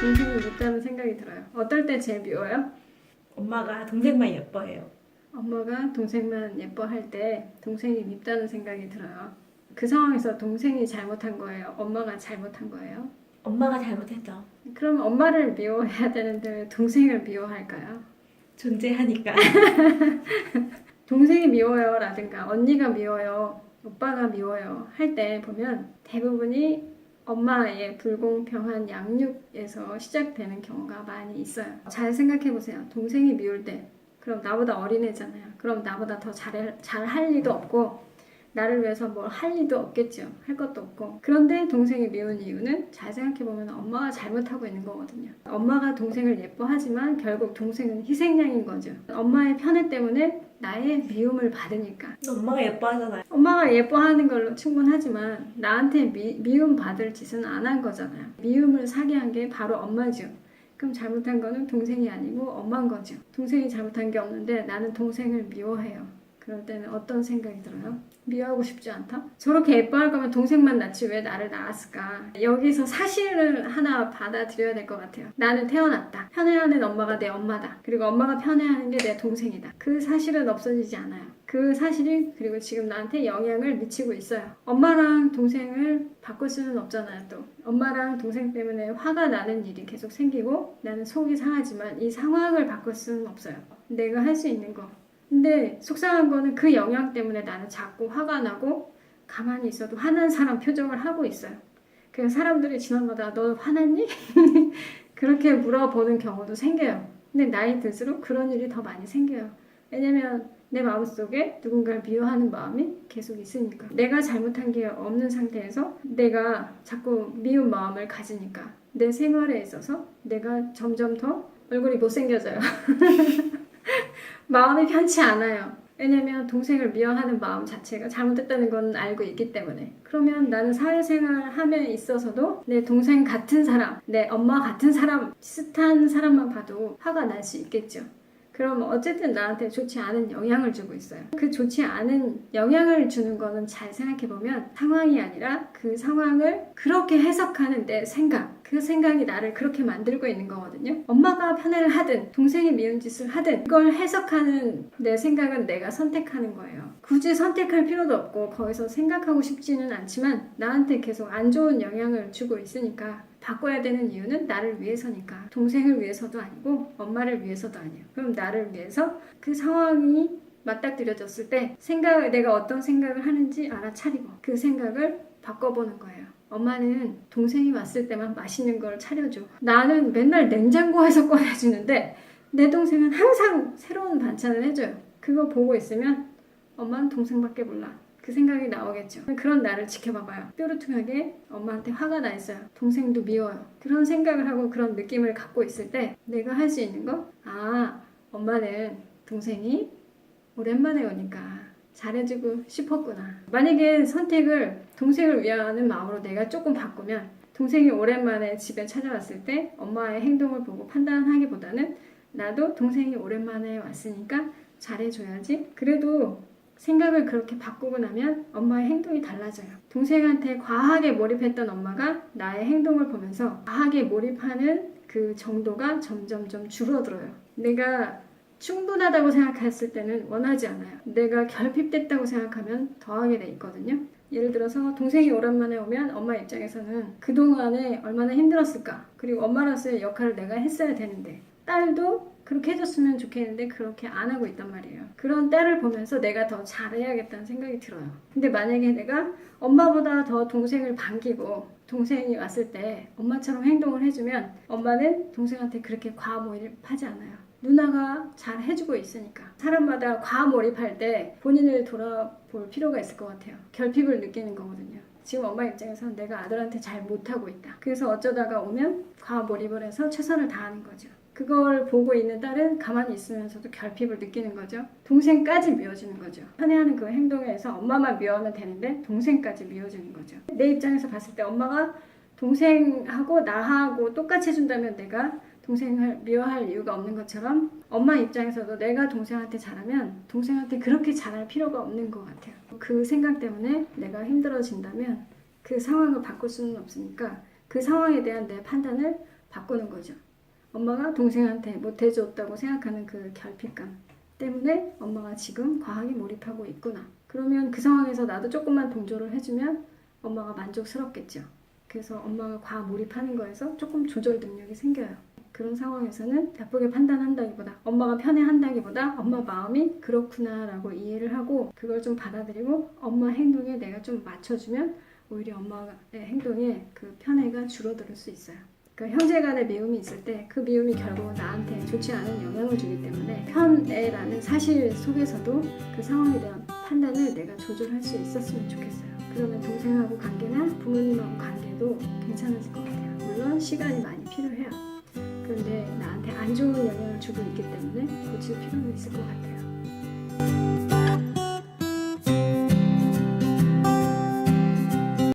동생이 밉다는 생각이 들어요. 어떨 때 제일 미워요? 엄마가 동생만 예뻐해요. 엄마가 동생만 예뻐할 때 동생이 밉다는 생각이 들어요. 그 상황에서 동생이 잘못한 거예요? 엄마가 잘못한 거예요? 엄마가 잘못했죠. 그럼 엄마를 미워해야 되는데 왜 동생을 미워할까요? 존재하니까. 동생이 미워요 라든가 언니가 미워요, 오빠가 미워요 할 때 보면 대부분이 엄마의 불공평한 양육에서 시작되는 경우가 많이 있어요. 잘 생각해 보세요. 동생이 미울 때 그럼 나보다 어린애잖아요. 그럼 나보다 더 잘할 리도 없고 나를 위해서 뭘 할 리도 없겠죠. 할 것도 없고. 그런데 동생이 미운 이유는 잘 생각해보면 엄마가 잘못하고 있는 거거든요. 엄마가 동생을 예뻐하지만 결국 동생은 희생양인 거죠. 엄마의 편애 때문에 나의 미움을 받으니까. 엄마가 예뻐하잖아요. 엄마가 예뻐하는 걸로 충분하지만 나한테 미움 받을 짓은 안 한 거잖아요. 미움을 사게 한 게 바로 엄마죠. 그럼 잘못한 거는 동생이 아니고 엄마인 거죠. 동생이 잘못한 게 없는데 나는 동생을 미워해요. 그럴 때는 어떤 생각이 들어요? 미워하고 싶지 않다? 저렇게 예뻐할 거면 동생만 낳지 왜 나를 낳았을까? 여기서 사실을 하나 받아들여야 될 것 같아요. 나는 태어났다. 편애하는 엄마가 내 엄마다. 그리고 엄마가 편애하는 게 내 동생이다. 그 사실은 없어지지 않아요. 그 사실이 그리고 지금 나한테 영향을 미치고 있어요. 엄마랑 동생을 바꿀 수는 없잖아요. 또 엄마랑 동생 때문에 화가 나는 일이 계속 생기고 나는 속이 상하지만 이 상황을 바꿀 수는 없어요. 내가 할 수 있는 거. 근데 속상한 거는 그 영향 때문에 나는 자꾸 화가 나고 가만히 있어도 화난 사람 표정을 하고 있어요. 그래서 사람들이 지나가다 너 화났니? 그렇게 물어보는 경우도 생겨요. 근데 나이 들수록 그런 일이 더 많이 생겨요. 왜냐면 내 마음속에 누군가를 미워하는 마음이 계속 있으니까. 내가 잘못한 게 없는 상태에서 내가 자꾸 미운 마음을 가지니까 내 생활에 있어서 내가 점점 더 얼굴이 못생겨져요. 마음이 편치 않아요. 왜냐면 동생을 미워하는 마음 자체가 잘못됐다는 건 알고 있기 때문에. 그러면 나는 사회생활 함에 있어서도 내 동생 같은 사람, 내 엄마 같은 사람, 비슷한 사람만 봐도 화가 날 수 있겠죠. 그럼 어쨌든 나한테 좋지 않은 영향을 주고 있어요. 그 좋지 않은 영향을 주는 거는 잘 생각해보면 상황이 아니라 그 상황을 그렇게 해석하는 내 생각, 그 생각이 나를 그렇게 만들고 있는 거거든요. 엄마가 편애를 하든 동생이 미운 짓을 하든 그걸 해석하는 내 생각은 내가 선택하는 거예요. 굳이 선택할 필요도 없고 거기서 생각하고 싶지는 않지만 나한테 계속 안 좋은 영향을 주고 있으니까 바꿔야 되는 이유는 나를 위해서니까. 동생을 위해서도 아니고 엄마를 위해서도 아니에요. 그럼 나를 위해서 그 상황이 맞닥뜨려졌을 때 내가 어떤 생각을 하는지 알아차리고 그 생각을 바꿔보는 거예요. 엄마는 동생이 왔을 때만 맛있는 걸 차려줘. 나는 맨날 냉장고에서 꺼내주는데 내 동생은 항상 새로운 반찬을 해줘요. 그거 보고 있으면 엄마는 동생밖에 몰라. 그 생각이 나오겠죠. 그런 나를 지켜봐봐요. 뾰루퉁하게 엄마한테 화가 나 있어요. 동생도 미워요. 그런 생각을 하고 그런 느낌을 갖고 있을 때 내가 할 수 있는 거? 엄마는 동생이 오랜만에 오니까 잘해주고 싶었구나. 만약에 선택을 동생을 위하는 마음으로 내가 조금 바꾸면 동생이 오랜만에 집에 찾아왔을 때 엄마의 행동을 보고 판단하기보다는 나도 동생이 오랜만에 왔으니까 잘해줘야지. 그래도 생각을 그렇게 바꾸고 나면 엄마의 행동이 달라져요. 동생한테 과하게 몰입했던 엄마가 나의 행동을 보면서 과하게 몰입하는 그 정도가 점점점 줄어들어요. 내가 충분하다고 생각했을 때는 원하지 않아요. 내가 결핍됐다고 생각하면 더하게 돼 있거든요. 예를 들어서 동생이 오랜만에 오면 엄마 입장에서는 그동안에 얼마나 힘들었을까. 그리고 엄마로서의 역할을 내가 했어야 되는데 딸도 그렇게 해줬으면 좋겠는데 그렇게 안 하고 있단 말이에요. 그런 딸을 보면서 내가 더 잘해야겠다는 생각이 들어요. 근데 만약에 내가 엄마보다 더 동생을 반기고 동생이 왔을 때 엄마처럼 행동을 해주면 엄마는 동생한테 그렇게 과몰입하지 않아요. 누나가 잘 해주고 있으니까. 사람마다 과몰입할 때 본인을 돌아볼 필요가 있을 것 같아요. 결핍을 느끼는 거거든요. 지금 엄마 입장에서는 내가 아들한테 잘 못하고 있다. 그래서 어쩌다가 오면 과몰입을 해서 최선을 다하는 거죠. 그걸 보고 있는 딸은 가만히 있으면서도 결핍을 느끼는 거죠. 동생까지 미워지는 거죠. 편애하는 그 행동에서 엄마만 미워하면 되는데 동생까지 미워지는 거죠. 내 입장에서 봤을 때 엄마가 동생하고 나하고 똑같이 해준다면 내가 동생을 미워할 이유가 없는 것처럼 엄마 입장에서도 내가 동생한테 잘하면 동생한테 그렇게 잘할 필요가 없는 것 같아요. 그 생각 때문에 내가 힘들어진다면 그 상황을 바꿀 수는 없으니까 그 상황에 대한 내 판단을 바꾸는 거죠. 엄마가 동생한테 못해줬다고 생각하는 그 결핍감 때문에 엄마가 지금 과하게 몰입하고 있구나. 그러면 그 상황에서 나도 조금만 동조를 해주면 엄마가 만족스럽겠죠. 그래서 엄마가 과하 몰입하는 거에서 조금 조절 능력이 생겨요. 그런 상황에서는 나쁘게 판단한다기보다 엄마가 편애한다기보다 엄마 마음이 그렇구나 라고 이해를 하고 그걸 좀 받아들이고 엄마 행동에 내가 좀 맞춰주면 오히려 엄마의 행동에 그 편애가 줄어들 수 있어요. 그러니까 형제 간의 미움이 있을 때 그 미움이 결국 나한테 좋지 않은 영향을 주기 때문에 편애라는 사실 속에서도 그 상황에 대한 판단을 내가 조절할 수 있었으면 좋겠어요. 그러면 동생하고 관계나 부모님하고 관계도 괜찮아질 것 같아요. 물론 시간이 많이 필요해요. 그런데 나한테 안 좋은 영향을 주고 있기 때문에 고칠 필요는 있을 것 같아요.